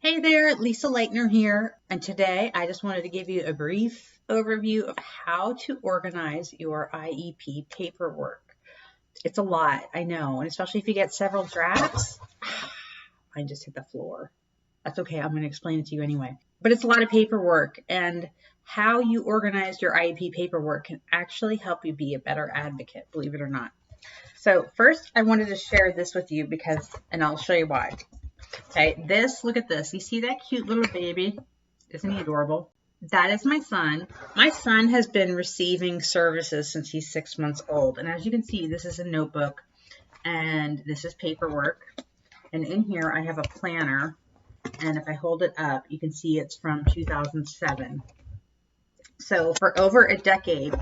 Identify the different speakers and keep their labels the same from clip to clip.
Speaker 1: Hey there, Lisa Lightner here, and today I just wanted to give you a brief overview of how to organize your IEP paperwork. It's a lot, I know, and especially if you get several drafts. I just hit the floor. That's okay, I'm going to explain it to you anyway. But it's a lot of paperwork, and how you organize your IEP paperwork can actually help you be a better advocate, believe it or not. So first, I wanted to share this with you and I'll show you why. Okay, look at this. You see that cute little baby? Isn't he adorable? That is my son. My son has been receiving services since he's 6 months old. And as you can see, this is a notebook and this is paperwork. And in here, I have a planner. And if I hold it up, you can see it's from 2007. So for over a decade,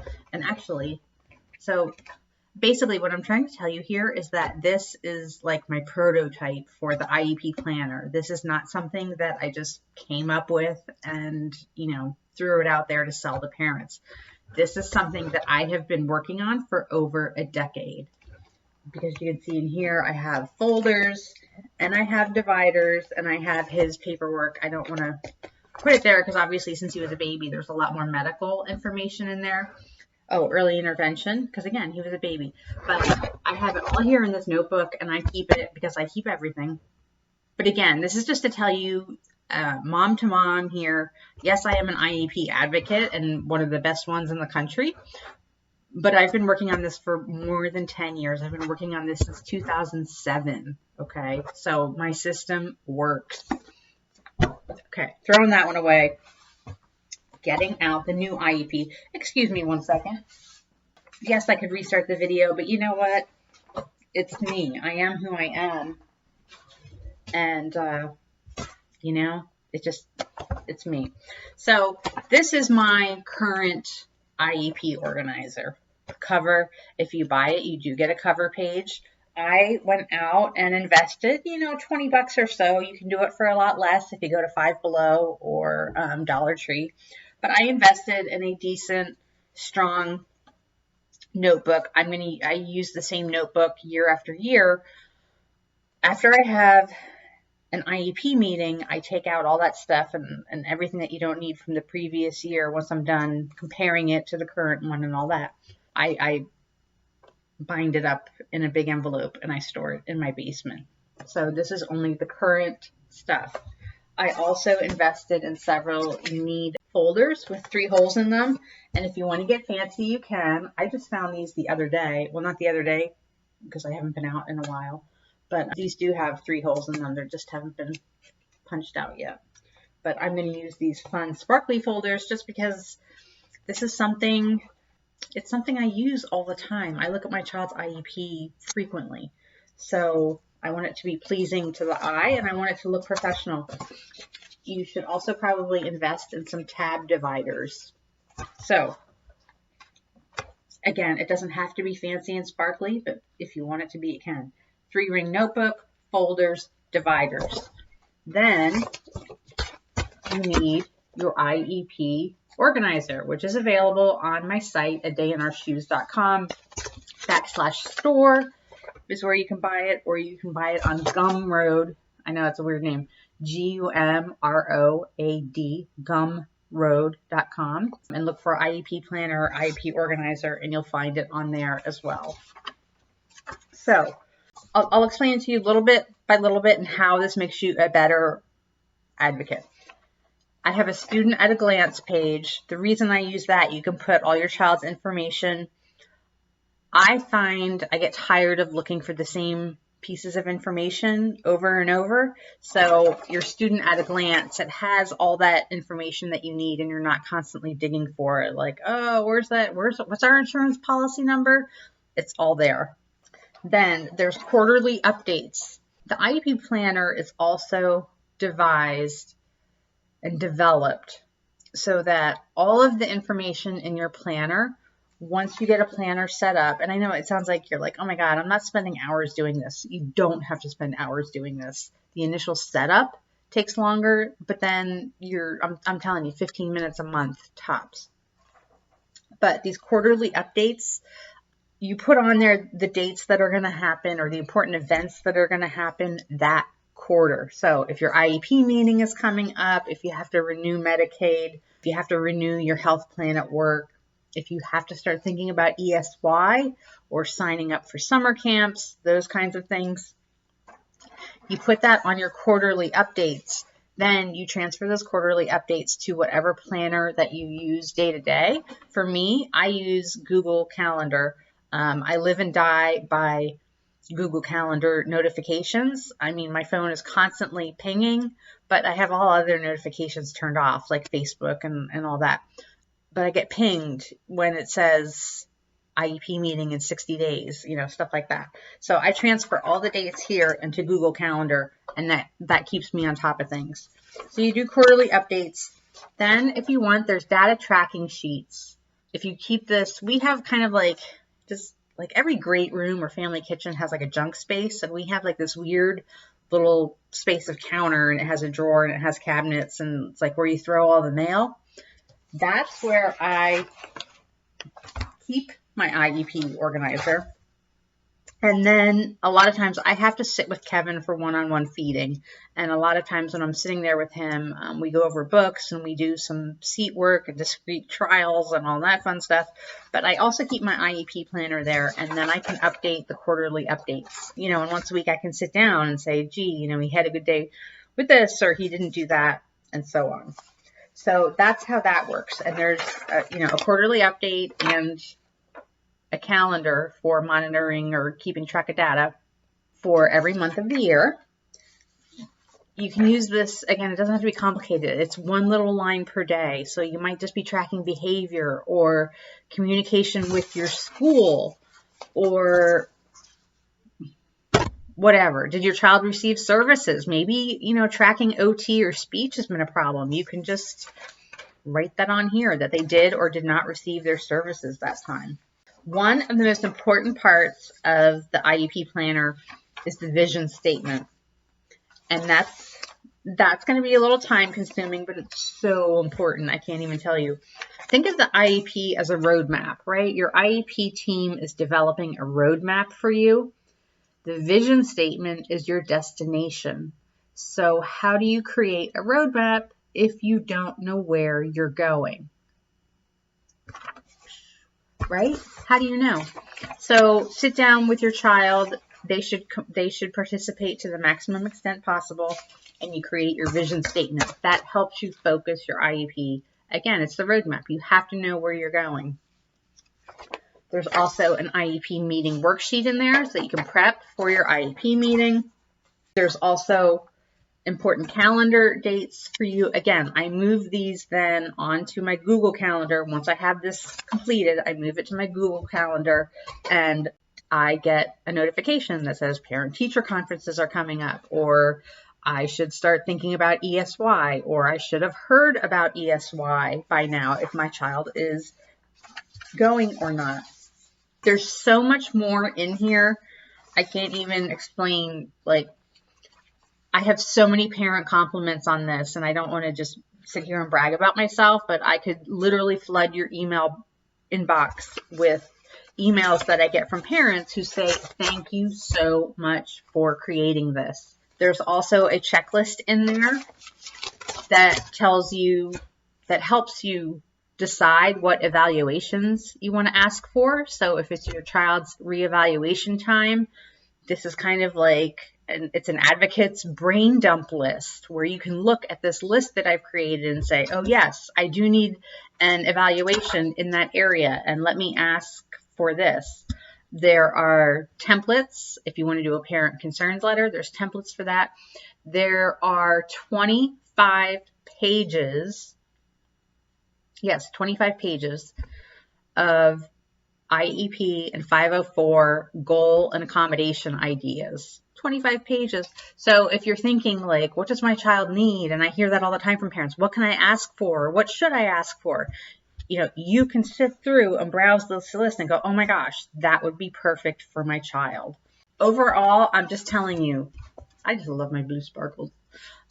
Speaker 1: basically, what I'm trying to tell you here is that this is like my prototype for the IEP planner. This is not something that I just came up with and, threw it out there to sell to parents. This is something that I have been working on for over a decade. Because you can see in here, I have folders and I have dividers and I have his paperwork. I don't want to put it there because obviously since he was a baby, there's a lot more medical information in there. Oh, early intervention, because again, he was a baby. But I have it all here in this notebook, and I keep it because I keep everything. But again, this is just to tell you, mom to mom here, yes, I am an IEP advocate and one of the best ones in the country. But I've been working on this for more than 10 years. I've been working on this since 2007, okay? So my system works. Okay, throwing that one away. Getting out the new IEP. Excuse me one second. Yes, I could restart the video, but you know what? It's me. I am who I am. And, it's me. So this is my current IEP organizer. Cover, if you buy it, you do get a cover page. I went out and invested, $20 or so. You can do it for a lot less if you go to Five Below or Dollar Tree. But I invested in a decent, strong notebook. I use the same notebook year after year. After I have an IEP meeting, I take out all that stuff and everything that you don't need from the previous year. Once I'm done comparing it to the current one and all that, I bind it up in a big envelope and I store it in my basement. So this is only the current stuff. I also invested in several need folders with 3 holes in them. And if you want to get fancy, you can. I just found these the other day. Well, not the other day because I haven't been out in a while. But these do have 3 holes in them. They just haven't been punched out yet. But I'm going to use these fun sparkly folders just because this is something I use all the time. I look at my child's IEP frequently. So I want it to be pleasing to the eye and I want it to look professional. You should also probably invest in some tab dividers. So again, it doesn't have to be fancy and sparkly, but if you want it to be, it can. 3-ring notebook, folders, dividers. Then you need your IEP organizer, which is available on my site, adayinourshoes.com/store is where you can buy it, or you can buy it on Gumroad. I know it's a weird name. Gumroad, gumroad.com, and look for IEP planner or IEP organizer, and you'll find it on there as well. So I'll explain to you little bit by little bit and how this makes you a better advocate. I have a student at a glance page. The reason I use that, you can put all your child's information. I find I get tired of looking for the same pieces of information over and over. So your student at a glance, it has all that information that you need and you're not constantly digging for it. Like, oh, what's our insurance policy number? It's all there. Then there's quarterly updates. The IEP planner is also devised and developed so that all of the information in your planner, once you get a planner set up, and I know it sounds like you're like, oh my God, I'm not spending hours doing this. You don't have to spend hours doing this. The initial setup takes longer, but then I'm telling you, 15 minutes a month tops. But these quarterly updates, you put on there the dates that are going to happen or the important events that are going to happen that quarter. So if your IEP meeting is coming up, if you have to renew Medicaid, if you have to renew your health plan at work, if you have to start thinking about ESY or signing up for summer camps, those kinds of things, you put that on your quarterly updates. Then you transfer those quarterly updates to whatever planner that you use day to day. For me, I use Google Calendar. I live and die by Google Calendar notifications. I mean, my phone is constantly pinging, but I have all other notifications turned off, like Facebook and all that. But I get pinged when it says IEP meeting in 60 days, you know, stuff like that. So I transfer all the dates here into Google Calendar, and that keeps me on top of things. So you do quarterly updates. Then if you want, there's data tracking sheets. If you keep this, we have kind of like just like every great room or family kitchen has like a junk space, and we have like this weird little space of counter, and it has a drawer and it has cabinets, and it's like where you throw all the mail. That's where I keep my IEP organizer. And then a lot of times I have to sit with Kevin for one-on-one feeding. And a lot of times when I'm sitting there with him, we go over books and we do some seat work and discrete trials and all that fun stuff. But I also keep my IEP planner there, and then I can update the quarterly updates. You know, and once a week I can sit down and say, gee, you know, he had a good day with this, or he didn't do that, and so on. So that's how that works. And there's, you know, a quarterly update and a calendar for monitoring or keeping track of data for every month of the year. You can use this, again, it doesn't have to be complicated. It's one little line per day. So you might just be tracking behavior or communication with your school or whatever. Did your child receive services? Maybe, you know, tracking OT or speech has been a problem. You can just write that on here that they did or did not receive their services that time. One of the most important parts of the IEP planner is the vision statement. And that's going to be a little time consuming, but it's so important. I can't even tell you. Think of the IEP as a roadmap, right? Your IEP team is developing a roadmap for you. The vision statement is your destination. So how do you create a roadmap if you don't know where you're going? Right? How do you know? So sit down with your child. They should participate to the maximum extent possible, and you create your vision statement. That helps you focus your IEP. Again, it's the roadmap. You have to know where you're going. There's also an IEP meeting worksheet in there so that you can prep for your IEP meeting. There's also important calendar dates for you. Again, I move these then onto my Google Calendar. Once I have this completed, I move it to my Google Calendar, and I get a notification that says parent-teacher conferences are coming up, or I should start thinking about ESY, or I should have heard about ESY by now if my child is going or not. There's so much more in here. I can't even explain, like, I have so many parent compliments on this, and I don't want to just sit here and brag about myself, but I could literally flood your email inbox with emails that I get from parents who say, thank you so much for creating this. There's also a checklist in there that tells you, that helps you decide what evaluations you want to ask for. So if it's your child's reevaluation time, this is kind of like, it's an advocate's brain dump list where you can look at this list that I've created and say, oh yes, I do need an evaluation in that area, and let me ask for this. There are templates. If you want to do a parent concerns letter, there's templates for that. There are 25 pages. Yes, 25 pages of IEP and 504 goal and accommodation ideas. 25 pages. So if you're thinking like, what does my child need? And I hear that all the time from parents. What can I ask for? What should I ask for? You know, you can sit through and browse this list and go, oh my gosh, that would be perfect for my child. Overall, I'm just telling you, I just love my blue sparkles.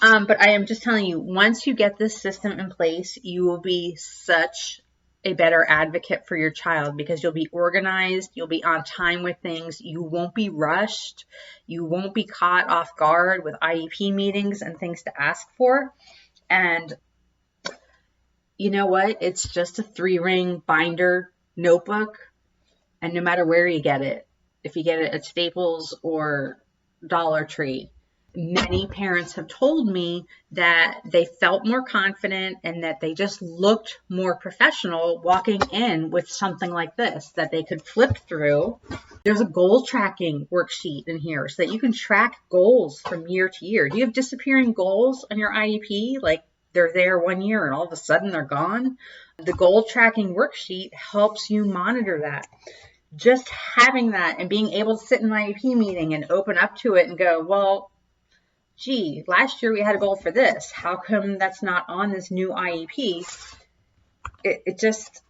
Speaker 1: But I am just telling you, once you get this system in place, you will be such a better advocate for your child, because you'll be organized, you'll be on time with things, you won't be rushed, you won't be caught off guard with IEP meetings and things to ask for. And you know what? It's just a 3-ring binder notebook, and no matter where you get it, if you get it at Staples or Dollar Tree, many parents have told me that they felt more confident and that they just looked more professional walking in with something like this that they could flip through. There's a goal tracking worksheet in here so that you can track goals from year to year. Do you have disappearing goals on your IEP? Like they're there 1 year and all of a sudden they're gone? The goal tracking worksheet helps you monitor that. Just having that and being able to sit in an IEP meeting and open up to it and go, well, gee, last year we had a goal for this. How come that's not on this new IEP? It just,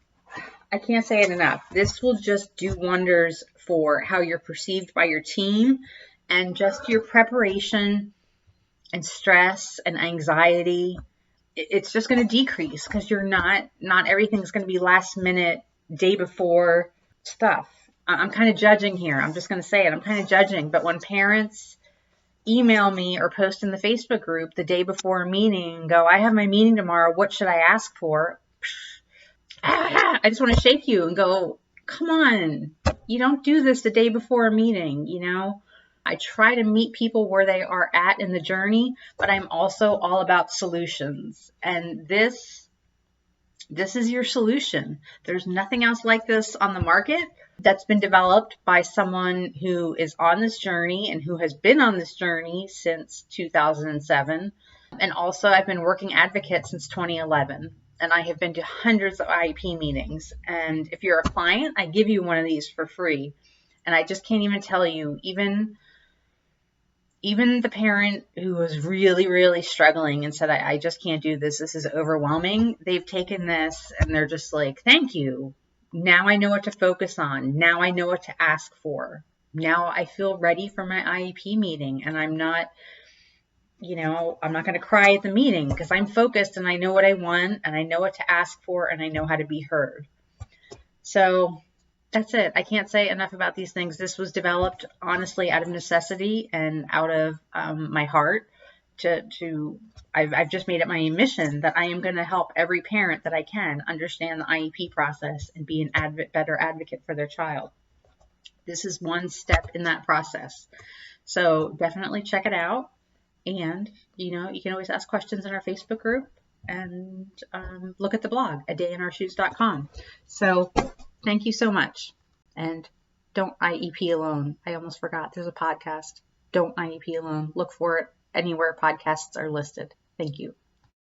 Speaker 1: I can't say it enough. This will just do wonders for how you're perceived by your team and just your preparation and stress and anxiety. It's just going to decrease because you're not everything's going to be last minute, day before stuff. I'm kind of judging here. I'm just going to say it. I'm kind of judging. But when parents email me or post in the Facebook group the day before a meeting and go, I have my meeting tomorrow, what should I ask for? I just want to shake you and go, come on, you don't do this the day before a meeting, you know? I try to meet people where they are at in the journey, but I'm also all about solutions. And this is your solution. There's nothing else like this on the market that's been developed by someone who is on this journey and who has been on this journey since 2007. And also I've been working advocate since 2011. And I have been to hundreds of IEP meetings. And if you're a client, I give you one of these for free. And I just can't even tell you, even the parent who was really, really struggling and said, I just can't do this. This is overwhelming. They've taken this and they're just like, thank you. Now I know what to focus on. Now I know what to ask for. Now I feel ready for my IEP meeting, and I'm not going to cry at the meeting because I'm focused and I know what I want and I know what to ask for and I know how to be heard. So that's it. I can't say enough about these things. This was developed honestly out of necessity and out of my heart. I've just made it my mission that I am going to help every parent that I can understand the IEP process and be an better advocate for their child. This is one step in that process. So definitely check it out. And, you can always ask questions in our Facebook group and look at the blog at dayinourshoes.com. So thank you so much. And don't IEP alone. I almost forgot. There's a podcast. Don't IEP alone. Look for it anywhere podcasts are listed. Thank you.